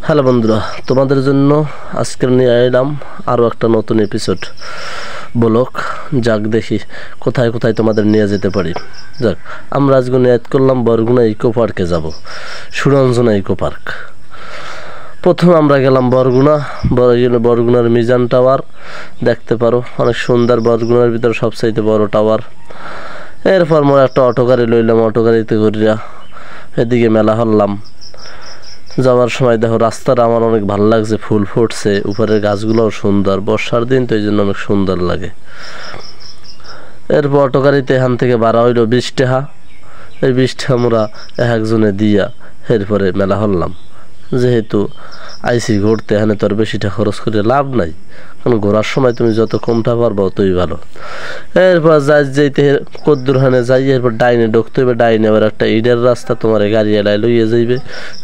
Hello বন্ধুরা, তোমাদের জন্য আজকে নিয়ে এলাম আরও একটা নতুন এপিসোড ব্লগ। যাক দেখি কোথায় কোথায় তোমাদের নিয়ে যেতে পারি। যাক, আমরা আজকে নিয়ত করলাম বরগুনা ইকো পার্কে যাব, সুরঞ্জনা ইকো পার্ক। প্রথম আমরা গেলাম বরগুনার মিজান টাওয়ার দেখতে পারো, অনেক সুন্দর, বরগুনার ভিতরে সবচাইতে বড় টাওয়ার। এরপর আমরা একটা অটো গাড়ি লইলাম, অটো গাড়িতে ঘুরিয়া এদিকে মেলা হলাম। যাওয়ার সময় দেখো রাস্তাটা আমার অনেক ভালো লাগছে, ফুল ফুটছে, উপরের গাছগুলোও সুন্দর, বর্ষার দিন তো এই জন্য অনেক সুন্দর লাগে। এরপর অটো গাড়িতে এখান থেকে ভাড়া হইল 20 টাকা। এই 20 টাকা আমরা একজনে দিয়া এরপরে মেলা হলাম। যেহেতু আইসি ঘুরতে, এখানে তো আর বেশিটা খরচ করে লাভ নাই, কারণ ঘোরার সময় তুমি যত কমটা পারবা ততই ভালো। এরপর যাইতে কদ্দুরখানে যাই, এরপর ডাইনে ঢুকতে হবে। ডাইনে আবার একটা ইটের রাস্তা, তোমার গাড়ি এলাই লইয়ে যাইবে।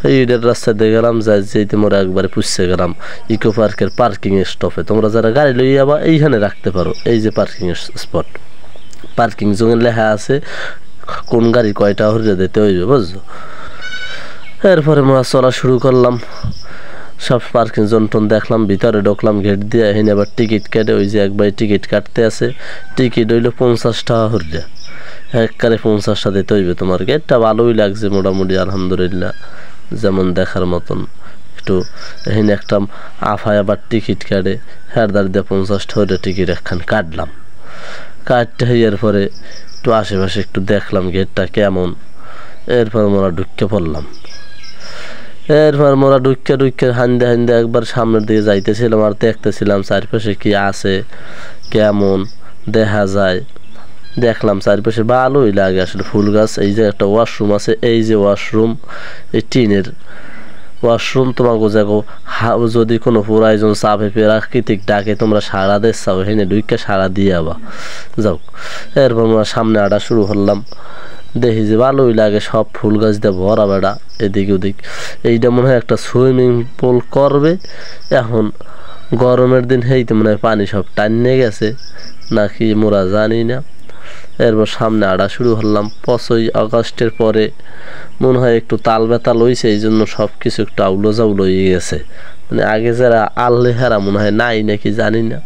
এই ইটের রাস্তা দিয়ে গেলাম, যাইতে মোরা একবারে পুষছে গেলাম ইকো পার্কের পার্কিং স্টপে। তোমরা যারা গাড়ি লইয়ে যাবা এইখানে রাখতে পারো, এই যে পার্কিং স্পট, পার্কিং জোনে লেখা আছে কোন গাড়ি কয়টা হরিয়ে দিতে হইবে, বুঝছো। এরপরে আমরা চলা শুরু করলাম, সব পার্কিং জোন টোন দেখলাম, ভিতরে ঢুকলাম গেট দিয়ে। এখানে আবার টিকিট কেটে, ওই যে একবার টিকিট কাটতে আছে, টিকিট হইলো 50 টাকা হরিয়া, একবারে 50 টাকা দিতে হইবে। তোমার গেটটা ভালোই লাগছে মোটামুটি, আলহামদুলিল্লাহ, যেমন দেখার মতন। একটু এখানে একটা আফায় আবার টিকিট কাটে, হ্যাঁ দাঁড় দিয়ে 50 টাকা টিকিট একখান কাটলাম। কাটতে এরপরে একটু আশেপাশে একটু দেখলাম গেটটা কেমন। এরপর মোরা ঢুকে পড়লাম। এরপর মোরা ঢুকে হান্দে একবার সামনের দিকে যাইতেছিলাম আর দেখতেছিলাম চারপাশে কি আছে, কেমন দেখা যায়। দেখলাম চারপাশে ভালোই লাগে আসলে, ফুল গাছ। এই যে একটা ওয়াশরুম আছে, এই যে ওয়াশরুম, এই টিনের ওয়াশরুম। তোমাকে যাবো যদি কোনো প্রয়োজন চাপে প্রাকৃতিক ডাকে তোমরা সারা দেশ চাও, এখানে ঢুকে সারা দিয়ে আবা যাও। এরপর আমরা সামনে আটা শুরু করলাম। দেখি যে ভালোই লাগে, সব ফুল গাছ দিয়ে ভরা বেড়া এদিক ওদিক। এইটা মনে হয় একটা সুইমিং পুল করবে এখন, গরমের দিন হেইতে মনে হয় পানি সব টানিয়ে গেছে নাকি মোরা জানি না। এরপর সামনে আড়া শুরু করলাম। 5ই আগস্টের পরে মনে হয় একটু তাল বেতাল হয়েছে, এই জন্য সব কিছু একটু আউলো জাউলো হয়ে গেছে। মানে আগে যারা আল্লেহারা মনে হয় নাই নাকি জানি না,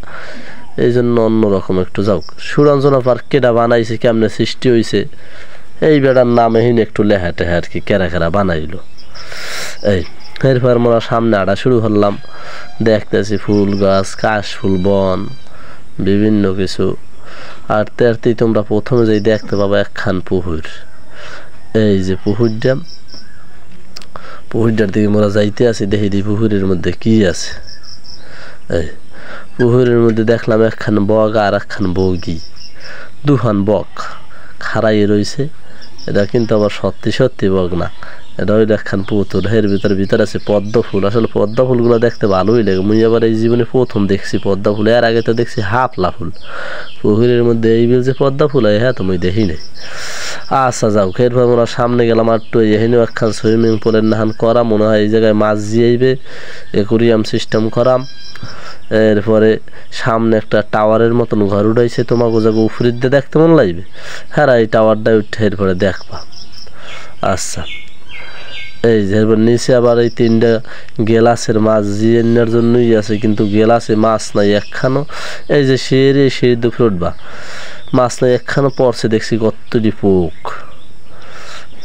এই জন্য অন্যরকম একটু যাও। সুরঞ্জনা পার্ক কেটা বানাইছে, কেমনে সৃষ্টি হয়েছে, এই বেড়ার নামে হিন একটু লেহা টেহা আর কি কেরা বানাইলো। এই এরপর আমরা সামনে আড়া শুরু করলাম, দেখতেছি ফুল গাছ, কাশ ফুল, বন, বিভিন্ন কিছু। আরতে আরতেই তোমরা প্রথমে যাই দেখতে পাবা একখান পুকুর। এই যে পুকুরটার দিকে মোরা যাইতে আছি, দেখি দি পুকুরের মধ্যে কি আছে। এই পুকুরের মধ্যে দেখলাম একখান বগ আর একখান বগি, দুখান বক খাড়াই রয়েছে। এটা কিন্তু আবার সত্যি বগ না, এটা ওই একখান পুতুল। এর ভিতরে আছে পদ্ম ফুল। আসলে পদ্ম ফুলগুলো দেখতে ভালোই লাগে। মুই আবার এই জীবনে প্রথম দেখছি পদ্ম ফুল, এর আগে তো দেখছি হাফলা ফুল। পুকুরের মধ্যে এই বিল যে পদ্ম ফুল হয়, হ্যাঁ তুমি দেখি নাই। আচ্ছা যাও, এরপর আমরা সামনে গেলাম আর একটু। এখানেও একখান সুইমিং পুলের নাহান করা, মনে হয় এই জায়গায় মাছ জিয়াইবে, একুরিয়াম সিস্টেম করাম। এরপরে সামনে একটা টাওয়ারের মতন ঘর উঠাইছে, তোমাকে জায়গা উফরির দিয়ে দেখতে মন লাগবে। হ্যাঁ এই টাওয়ারটাই উঠে এরপরে দেখবা। আচ্ছা এই যে এরপর নিচে আবার এই 3টা গেলাসের মাছ জিয়ানোর জন্যই আছে, কিন্তু গেলাসে মাছ নাই একখানো। এই যে সিঁড়ি দুপুর উঠবা, মাছ নাই একখানো। পড়ছে দেখছি কতটি পোক।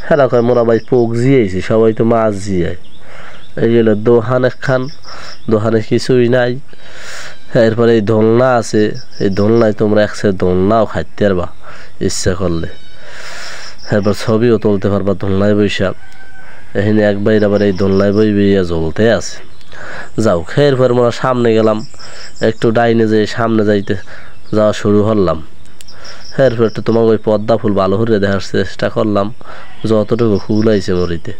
হ্যাঁ কয় মোরা ভাই পোক জিয়েছি, সবাই তো মাছ জিয়ায়। এই গেল দোহান একখান, দোহানে কিছুই নাই। এরপরে এই দোলনা আছে, এই দোলনায় তোমরা একসাথে দোলনাও খাইতে পারবা ইচ্ছা করলে। এরপর ছবিও তুলতে পারবা দোলনায় বৈশা। এখানে একবার আবার এই দোলনায় বই বইয়া জ্বলতে আছে। যাও, এরপর আমরা সামনে গেলাম, একটু ডাইনে যেয়ে সামনে যাওয়া শুরু করলাম। এরপর একটু তোমাকে ওই পদ্মা ফুল ভালো করে দেখার চেষ্টা করলাম, যতটুকু ফুল আইছে মরিতে।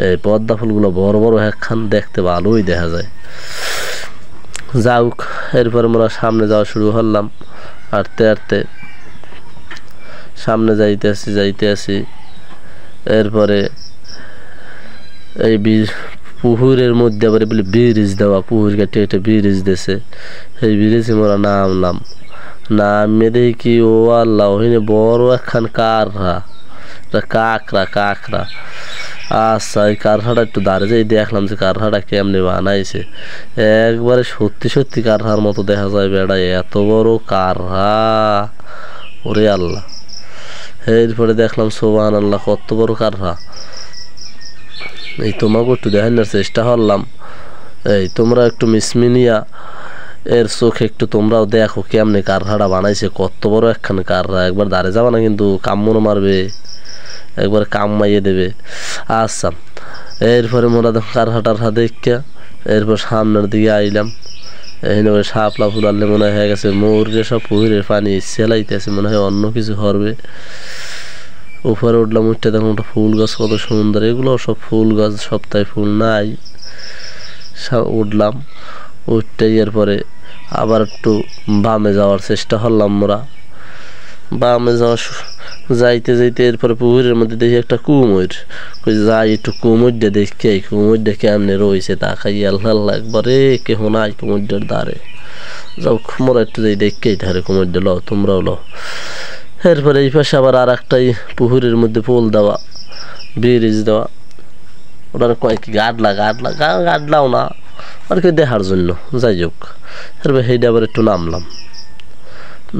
এই পদ্মা ফুলগুলো বড় বড় একখান, দেখতে ভালোই দেখা যায়। যাও, এরপর আমরা সামনে যাওয়া শুরু করলাম। আরতে সামনে যাইতে আসি। এরপরে এই পুকুরের মধ্যে আবার বলে ব্রিজ দেওয়া, পুকুর কেটে কেটে ব্রিজ দিয়েছে। এই ব্রিজে মোরা নামলাম, দেখি কি ও আল্লাহ, ওখানে বড় একখান কাকড়া। আচ্ছা এই কারখানাটা একটু দাঁড়িয়ে যাই দেখলাম যে কারখানাটা কেমনে বানাইছে একবারে সত্যি সত্যি কারখানার মতো দেখা যায় বেড়া এত বড় কারহা ওরে আল্লাহ এরপরে দেখলাম সুবহানাল্লাহ কত বড় কারহা এই তোমাকে একটু দেখানোর চেষ্টা করলাম এই তোমরা একটু মিসমিনিয়া এর চোখে একটু তোমরাও দেখো কেমনে কারখানাটা বানাইছে কত বড় একখান কারহা একবার দাঁড়িয়ে যাবা না কিন্তু কামড় মারবে একবার কামাইয়ে দেবে আচ্ছা এরপরে মোরা কারহাটারহা দেখা এরপর সামনের দিকে আইলাম এখানে ওই শাপলা ফুলালে মনে হয়ে গেছে মৌরে সব পুকুরের পানি সেলাইতেছে মনে হয় অন্য কিছু করবে উপরে উঠলাম উঠতে দেখুন একটা ফুল গাছ কত সুন্দর এগুলো সব ফুল গাছ সপ্তাহে ফুল নাই উঠলাম উঠতে এরপরে আবার একটু বামে যাওয়ার চেষ্টা করলাম মোরা বামে যাইতে যাইতে এরপরে পুকুরের মধ্যে দেখি একটা কুমির যাই একটু কুমিরটা দেখে কুমিরটা কেমনে রয়েছে তাকাই আল্লাহ একবারে কেহ নাই কুমিরটার দ্বারে যাও মোরা একটু যাই দেখেই ধারে কুমিরটা লও তোমরাও লও এরপরে এই পাশে আবার আর একটাই পুকুরের মধ্যে পোল দেওয়া ব্রিজ দেওয়া ওটার কয়েক গাডলাও না আর কি দেখার জন্য যাই হোক এরপর সেইটা আবার একটু নামলাম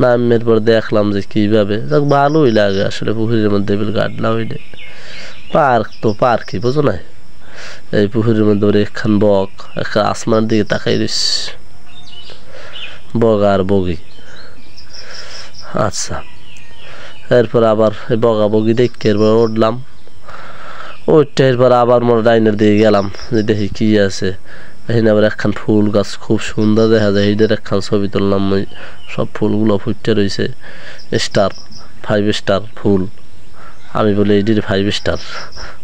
নামের পর দেখলাম যে কীভাবে যাক ভালোই লাগে আসলে পুকুরের মধ্যে গাডলা হইলে পার্ক তো পার্কই বোঝো না এই পুকুরের মধ্যে ওর একখান বক একটা আসমানের দিকে তাকাই দিস বগ আর বগি আচ্ছা এরপর আবার এই বগা বগি দেখে এরপর উঠলাম ওইটা এরপর আবার মোর ডাইনের দিকে গেলাম যে দেখি কি আছে এখানে আবার একখান ফুল গাছ খুব সুন্দর দেখা যায় এইটার একখান ছবি তুললাম সব ফুলগুলো ফুটতে রয়েছে স্টার 5 স্টার ফুল আমি বলি এইটির 5 স্টার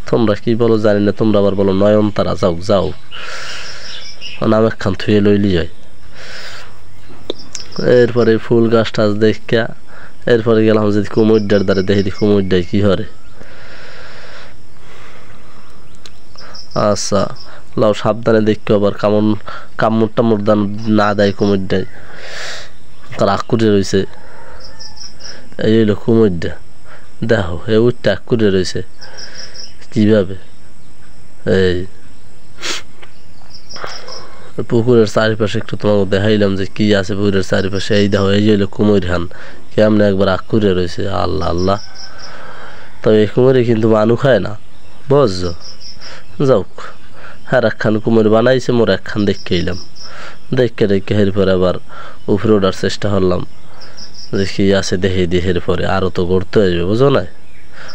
তোমরা কি বলো জানি না তোমরা আবার বলো নয়নতারা যাও যাও নাম একখান থুয়ে লইলি হয় এরপরে ফুল গাছ টাছ দেখা এরপরে গেলাম যদি কুমিরটার দ্বারা দেখি কুমিরটাই কি হরে আচ্ছা লাও সাবধানে দেখো আবার কামড় টামড় দান না দেয় কুমিরটাই তার আকুরে রয়েছে এই হইলো কুমিরটা দেখো এ উঠটা আকুরে রয়েছে কিভাবে এই পুকুরের চারিপাশে একটু তোমাকে দেখাইলাম যে কি আছে পুকুরের চারিপাশে এই দেখো এই হইলো কুমির হান কেমন একবার আকুরে রয়েছে আল্লাহ আল্লাহ তবে এই কুমিরে কিন্তু মানু খায় না বুঝছো যাও আর একখান কুমির বানাইছে মোর একখান দেখে এলাম দেখে এরপর আবার উপরে ওঠার চেষ্টা করলাম যে কি আছে দেখে দিয়ে এরপরে আরও তো ঘুরতে আসবে বুঝো না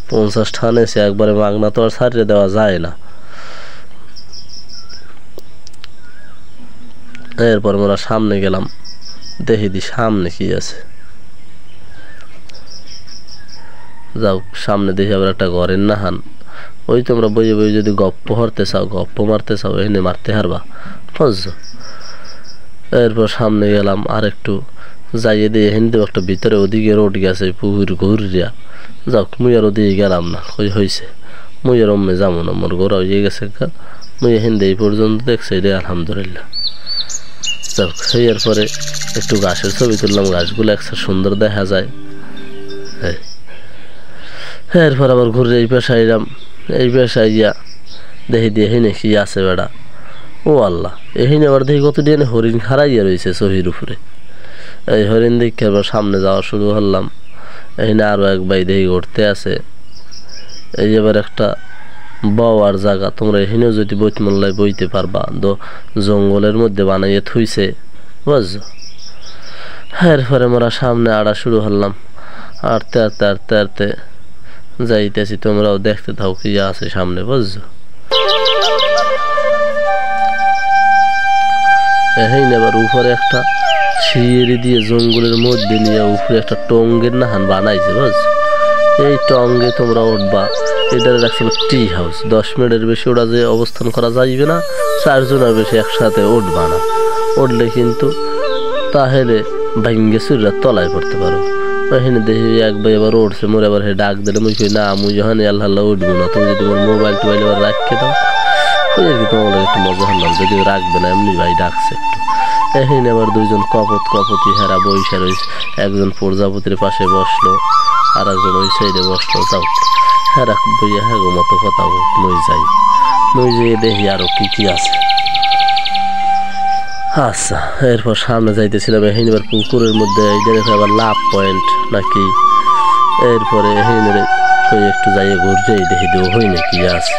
50 টান এসে একবারে মাগনা তো আর ছাড়িয়ে দেওয়া যায় না এরপর মোরা সামনে গেলাম দেখে দি সামনে কি আছে যাও সামনে দেখি আবার একটা ঘরের নাহান ওই তোমরা বইয়ে বইয়ে যদি গপ্প হরতে চাও গপ্প মারতে চাও এনে মারতে হারবা বুঝছো এরপর সামনে গেলাম আর একটু যাইয়ে দিয়ে হিন্দু একটা ভিতরে ওদিকে রোড গেছে পুকুর ঘুরিয়া যাও মুই আর ওদিকে গেলাম না ওই হয়েছে মুই আর অম্মে যাবো না মোর ঘোরা হয়ে গেছে মুই হিন্দে এই পর্যন্ত দেখছি রে আলহামদুলিল্লাহ যাও এরপরে একটু গাছের ছবি তুললাম গাছগুলো একসাথে সুন্দর দেখা যায় এরপর আবার ঘুরে এই পেশায় এলাম এই পেশায় গিয়া দেখি দিয়ে হেনে কি আছে বেড়া ও আল্লাহ এখানে আবার দেখি কত দিয়ে হরিণ খারাইয়া রয়েছে চহির উপরে এই হরিণ দেখে আবার সামনে যাওয়া শুরু করলাম এখানে আরও এক ভাই দেখি ঘুরতে আছে এই এবার একটা বওয়ার জায়গা তোমরা এখানেও যদি বইতমল্লায় বইতে পারবা তো জঙ্গলের মধ্যে বানাইয়ে থুইছে বুঝছো এরপরে আমরা সামনে আড়া শুরু করলাম আড়তে আড়তে আড়তে আড়তে যাইতেছি তোমরাও দেখতে থাও কি আছে সামনে বুঝছো এই আবার উপরে একটা ছিঁড়ে দিয়ে জঙ্গলের মধ্যে নিয়ে উপরে একটা টঙ্গের নাহান বানাইছে বুঝছো এই টঙ্গে তোমরা উঠবা এটার রাখছিল টি হাউস 10 মিনিটের বেশি ওটা যে অবস্থান করা যাইবে না 4 জনের বেশি একসাথে উঠবা না উঠলে কিন্তু তাহলে ভাঙ্গে চুরিরা তলায় পড়তে পারো এখানে দেখি এক ভাই আবার উঠছে মোর আবার হে ডাক দিলে মুই কই না মুই যখন আল্লাহ উঠবো না তুমি যদি মোর মোবাইল টোবাইল আবার রাখতে দাও ওই আর কি তোমার একটু মজা হলাম যদি রাখবে না এমনি ভাই ডাকছে একটু এখানে আবার দুইজন কপতি হেরা বৈশা রয়েছে একজন প্রজাপতির পাশে বসলো আর একজন ওই সাইডে বসলো। যাও হ্যাঁ বইয়া হ্যাঁ গো মতো কথা নই যাই, নই যেয়ে দেখি আরো কি আছে। আচ্ছা এরপর সামনে যাইতেছিলাম, এবার পুকুরের মধ্যে এইটা দেখো আবার লাভ পয়েন্ট নাকি। এরপরে একটু যাইয়ে ঘুরতে দেখি দেবো হই না কি আছে।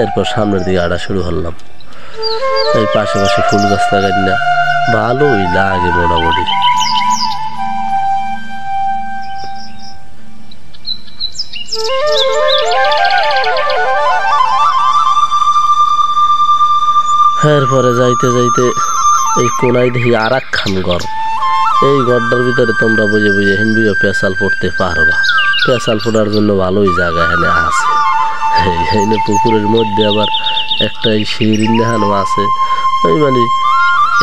এরপর সামনের দিকে আড়া শুরু করলাম। এই পাশে পাশে ফুল গাছ লাগাই না, ভালোই লাগে মোটামুটি। এরপরে যাইতে যাইতে এই কোনায় দেখি আর একখান ঘর। এই ঘরটার ভিতরে তোমরা বুঝে বুঝে হিন্দুও পেশাল পড়তে পারবা। পেশাল পড়ার জন্য ভালোই জায়গা এখানে আছে। এইখানে পুকুরের মধ্যে আবার একটা এই সিঁড়ি দেখানো আছে। ওই মানে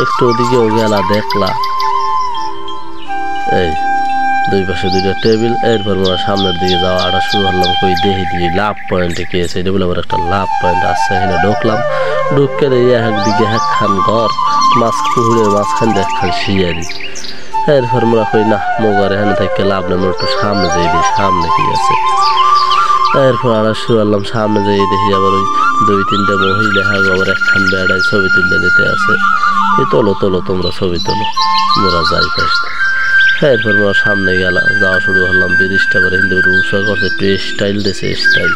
একটু ওদিকেও গেলা দেখলা, এই দুই পাশে দুইটা টেবিল। এরপর আমরা সামনের দিকে যাওয়া আটা শুরু করলাম। কই দেখি দিয়ে লাভ পয়েন্টে কি আছে, এটা বলে আবার একটা লাভ পয়েন্ট আছে। এখানে ঢুকলাম, ঢুকে একদিকে একখান ঘর, পুকুরের মাঝখান দিয়ে একখান শিয়ারি। এরপর মোরা কই না মোগর এখানে থেকে লাভ নেই, মোরা একটু সামনে যাই দেখি সামনে কি আছে। এরপর আড়া শুরু করলাম, সামনে যাই দেখি আবার ওই দুই তিনটা মহিলা আবার একখান বেড়ায় ছবি তুলে দিতে আছে। এই তোলো তোলো তোমরা ছবি তোলো, মোরা যাই ফার্স্ট। এরপর মোরা সামনে গেলাম, যাওয়া শুরু করলাম। ব্রিজটা আবার হিন্দু উৎসব করছে, একটু স্টাইল দিয়েছে স্টাইল।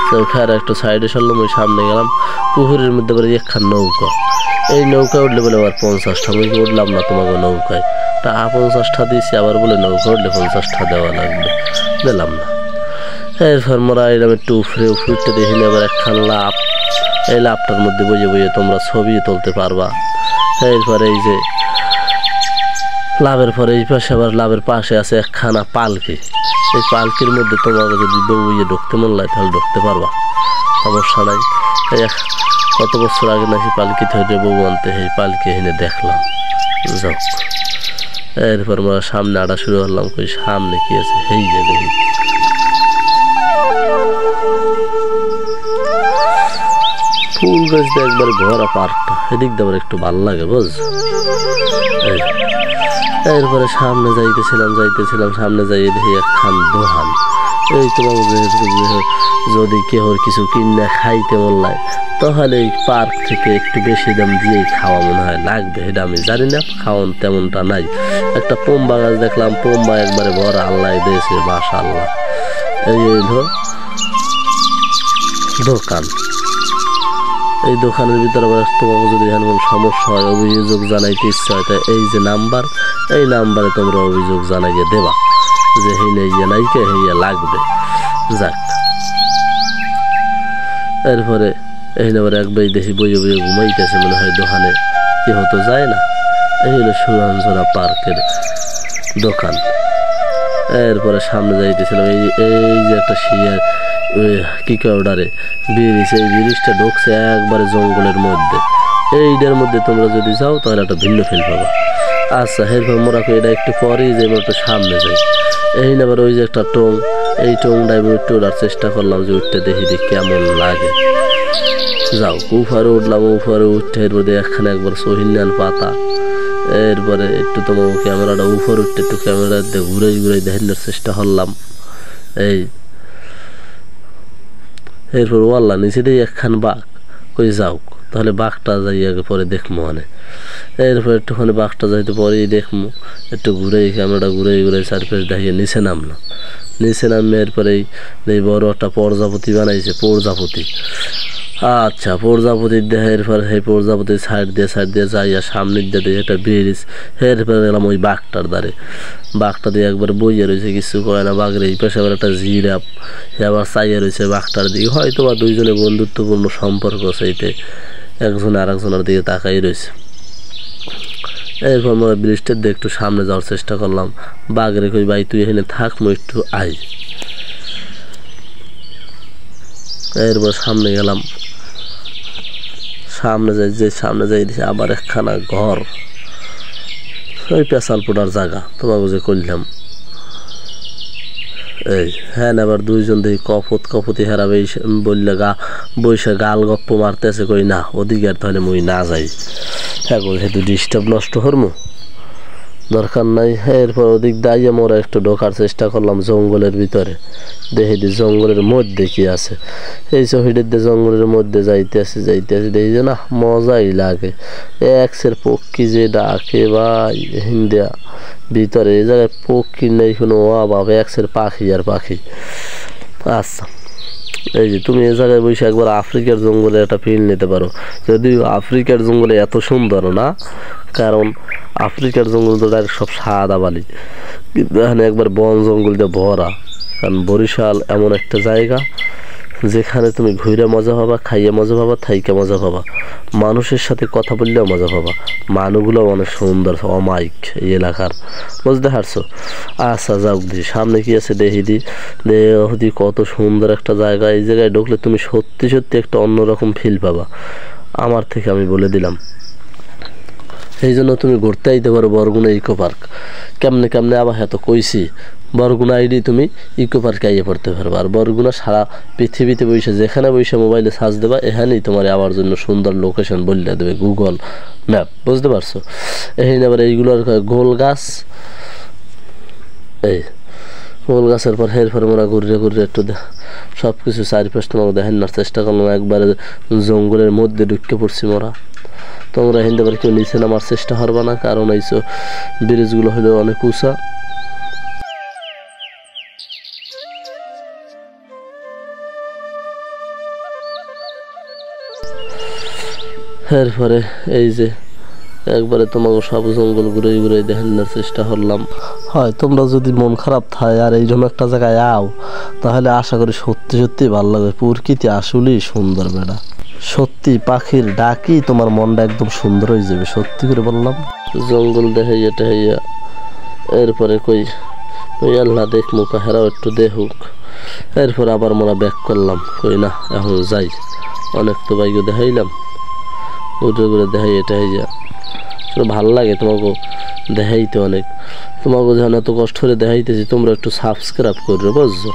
তো ওখানে একটু সাইডে সরলাম, ওই সামনে গেলাম। পুকুরের মধ্যে আবার একখান নৌকা। এই নৌকা উঠলে বলে আবার 50টা, আমি উঠলাম না তোমাকে নৌকায়, তা 50টা দিয়েছি, আবার বলে নৌকা উঠলে 50টা দেওয়া লাগবে, দিলাম না। এরপর মোরা এরকম একটু উঠতে দেখিনি আবার একখান লাভ। এই লাভটার মধ্যে বইয়ে বইয়ে তোমরা ছবি তুলতে পারবা। এরপরে এই যে লাভের পরে এই পাশে আবার লাভের পাশে আছে একখানা পালকি। এই পালকির মধ্যে তোমাকে যদি বউয়ে ঢুকতে মন লাগে তাহলে ঢুকতে পারবা, সমস্যা নাই। কত বছর আগে নাকি পালকি থেকে বউ আনতে, এই পালকি এনে দেখলাম। যাও এরপর আমরা সামনে আড়া শুরু করলাম। কই সামনে কি আছে, এই যে দেখি ফুল গাছ দিয়ে একবার ঘোরা পার্কটা, এদিক দিয়ে একটু ভালো লাগে বুঝ। এরপরে সামনে যাইতেছিলাম সামনে যাই দেখি একখান দোকান। এই তোমার যদি কেউ কিছু কিনে খাইতে বললাই তাহলে এই পার্ক থেকে একটু বেশি দাম দিয়েই খাওয়া মনে হয় লাগবে, এটা আমি জানি না, খাওয়ান তেমনটা নাই। একটা পোম্বা গাছ দেখলাম, পোম্বা একবারে ভরা, আল্লাহ দিয়েছে মাশাআল্লাহ। এই দোকান, এই দোকানের ভিতরে তোমাকে যদি এখানে কোনো সমস্যা হয়, অভিযোগ জানাইতে ইচ্ছা হয়, তাই এই যে নাম্বার, এই নাম্বারে তোমরা অভিযোগ জানাইয়ে দেবা যে হেইয়া নাইকে হেইয়া লাগবে। যাক এরপরে এই নাম্বারে একবার দেখি বইয়ে বইয়ে ঘুমাইতেছে, মনে হয় দোকানে কি হতো যায় না। এই হলো সুরাঞ্জনা পার্কের দোকান। এরপরে সামনে যাইতেছিলাম, এই যে একটা শিয়ার কি অর্ডারে ব্রিজ, এই ব্রিজটা ঢুকছে একবারে জঙ্গলের মধ্যে। এইটার মধ্যে তোমরা যদি যাও তাহলে একটা ভিন্ন ফিল পাবা। আচ্ছা এরপর মোরা এটা একটু পরেই যে একটু সামনে যাই। এই নাম্বার ওই যে একটা টং, এই টংটাই আমি একটু ওঠার চেষ্টা করলাম যে উঠতে দেখি কেমন লাগে। যাও উপরে উঠলাম, উপরে উঠতে এরপর একখানে একবার সহিনান পাতা। এরপরে একটু তোমার ক্যামেরাটা উপরে উঠতে একটু ক্যামেরা দিয়ে ঘুরে ঘুরে দেখানোর চেষ্টা করলাম। এই এরপর ওয়াল্লা নিচে দিয়ে একখান বাঘ। কই যাও তাহলে বাঘটা যাই আগে পরে দেখবো মানে। এরপর একটুখানি বাঘটা যাইতে পরেই দেখবো, একটু ঘুরে ক্যামেরাটা ঘুরে ঘুরে চারপাশ দেখিয়ে নিচে নামলাম। নিচে নামে এরপরেই এই বড় একটা প্রজাপতি বানাইছে, প্রজাপতি। আচ্ছা প্রজাপতির দেহে এরপরে সেই প্রজাপতির সাইড দিয়ে যাইয়া সামনের দিয়ে একটা ব্রিজ। এরপরে গেলাম ওই বাঘটার দ্বারে, বাঘটা দিয়ে একবার বইয়ে রয়েছে, কিছু কয় না। বাঘের এই পাশে আবার একটা জিরাফ, সে আবার চাইয়া রয়েছে বাঘটার দিকে, হয়তো বা দুইজনে বন্ধুত্বপূর্ণ সম্পর্ক, সেইতে একজন আর একজনের দিকে তাকাই রয়েছে। এরপর আমরা ব্রিজটার দিয়ে একটু সামনে যাওয়ার চেষ্টা করলাম। বাঘের কই ভাই তুই এখানে থাক, মই একটু আই। এরপর সামনে গেলাম, সামনে যাই দিছে আবার একখানা ঘর, ওই পেশাল পোটার জায়গা তোমাকে যে করলাম। এই হ্যাঁ আবার দুইজন দেখি কপতি হেরাবে বললে বৈশা গাল গপ্প মারতেছে। কই না ওদিকে আর তাহলে মই না যাই, এখন সেহেতু ডিস্টার্ব নষ্ট হরমু, দরকার নাই। এরপর ওদিক দাইয়ে মোরা একটু ঢোকার চেষ্টা করলাম জঙ্গলের ভিতরে, দেখি জঙ্গলের মধ্যে কি আছে। এই শহীদের জঙ্গলের মধ্যে যাইতে আসি দেখি যে না মজাই লাগে। একসের পক্ষী যে ডাকে ভাই হিন্দিয়া ভিতরে, এই জায়গায় পক্ষী নেই কোনো অভাব, একসের পাখি আর পাখি। আচ্ছা, এই যে তুমি এই জায়গায় বসে একবার আফ্রিকার জঙ্গলে একটা ফিল নিতে পারো। যদিও আফ্রিকার জঙ্গলে এত সুন্দর না, কারণ আফ্রিকার জঙ্গল তো ডাইরেক্ট সব সাদা বালি, কিন্তু এখানে একবার বন জঙ্গল দিয়ে ভরা। কারণ বরিশাল এমন একটা জায়গা যেখানে তুমি ঘুরে মজা পাবা, খাইয়ে মজা পাবা, থাইকে মজা পাবা, মানুষের সাথে কথা বললেও মজা পাবা। মানুষগুলো অনেক সুন্দর অমায়িক এই এলাকার, বুঝতে পারছো? আচ্ছা যাও দি সামনে কি আছে দেখি দি কত সুন্দর একটা জায়গা। এই জায়গায় ঢুকলে তুমি সত্যি সত্যি একটা অন্যরকম ফিল পাবা, আমার থেকে আমি বলে দিলাম। এই জন্য তুমি ঘুরতে আইতে পারো বরগুনা ইকো পার্ক। কেমনে কেমনে আবার এত কইছি, বরগুনা আইডি তুমি ইকো পার্কে আইয়ে পড়তে পারবে। আর বরগুনা সারা পৃথিবীতে বসে যেখানে বসে মোবাইলে সার্চ দেবা, এখানেই তোমার আবার জন্য সুন্দর লোকেশন বললে দেবে গুগল ম্যাপ, বুঝতে পারছো? এখানে আবার এইগুলোর গোল গাছ, এই গোল গাছের পর এরপরে মোরা ঘুরে ঘুরে একটু সব কিছু চারিপাশ তোমাকে দেখানোর চেষ্টা করলাম। একবারে জঙ্গলের মধ্যে ঢুকে পড়ছি মোরা। তোমরা হিন্দে পারে কেউ নিচে নামার চেষ্টা করবা না, কারণ এইসব ব্রিজগুলো হলেও অনেক উঁচা। এরপরে এই যে একবারে তোমাকে সব জঙ্গল ঘুরে ঘুরে দেখানোর চেষ্টা করলাম। হয় তোমরা যদি মন খারাপ থাকে আর এই জন্য একটা জায়গায় আও, তাহলে আশা করি সত্যি সত্যি ভালো লাগবে। প্রকৃতি আসলেই সুন্দর বেড়া, সত্যি পাখির ডাকি তোমার মনটা একদম সুন্দর হয়ে যাবে, সত্যি করে বললাম। জঙ্গল দেখাইয়া টেহাইয়া এরপরে কই আল্লাহ দেখ মুখা হেরাও একটু দেখুক। এরপর আবার মোরা ব্যাক করলাম, কই না এখন যাই, অনেক তো বাইকে দেখাইলাম, ঘুরে ঘুরে দেখাইয়া টেহাইয়া ভালো লাগে তোমাকে দেখাইতে অনেক। তোমাকে যখন এত কষ্ট করে দেখাইতেছি তোমরা একটু সাবস্ক্রাইব করবে, বুঝছো?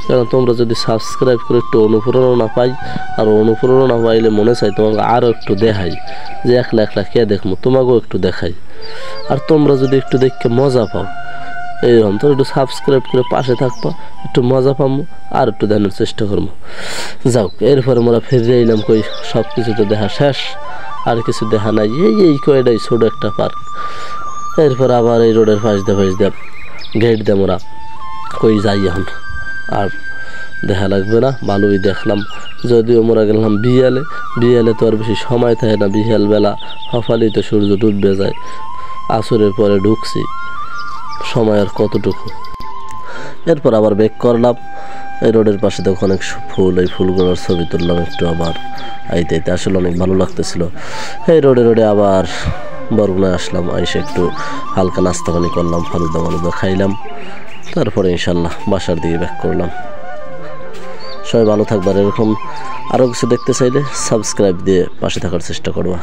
কারণ তোমরা যদি সাবস্ক্রাইব করে একটু অনুপ্রেরণা পাই, আর অনুপ্রেরণা পাইলে মনে চাই তোমাকে আরও একটু দেখাই, যে একলা একলা কে দেখবো, তোমাকেও একটু দেখাই। আর তোমরা যদি একটু দেখে মজা পাও, এইরকম তো একটু সাবস্ক্রাইব করে পাশে থাকবো, একটু মজা পাবো, আর একটু দেখানোর চেষ্টা করবো। যাও এরপরে মোরা ফিরে এলাম, কই সব কিছু তো দেখা শেষ, আর কিছু দেখা নাই। এই কয়টাই ছোটো একটা পার্ক। এরপর আবার এই রোডের পাশ দিয়ে গেট দিয়ে মোরা কই যাই এখন, আর দেখা লাগবে না, ভালোই দেখলাম। যদিও মোরা গেলাম বিয়ালে তো আর বেশি সময় থাকে না, বিকালবেলা হফালি তো সূর্য ডুববে যায়, আসরের পরে ঢুকছি, সময় আর কতটুকু। এরপর আবার ব্যাক করলাম, এই রোডের পাশে দেখো অনেক ফুল, এই ফুলগুলোর ছবি তুললাম একটু। আবার আইতে আসলে অনেক ভালো লাগতেছিল। এই রোডে আবার বরগুনায় আসলাম, এসে একটু হালকা নাস্তা পানি করলাম, ফালুদা খাইলাম, তারপরে ইনশাল্লাহ বাসার দিকে ব্যাক করলাম। সবাই ভালো থাকবার, এরকম আরও কিছু দেখতে চাইলে সাবস্ক্রাইব দিয়ে পাশে থাকার চেষ্টা করবা।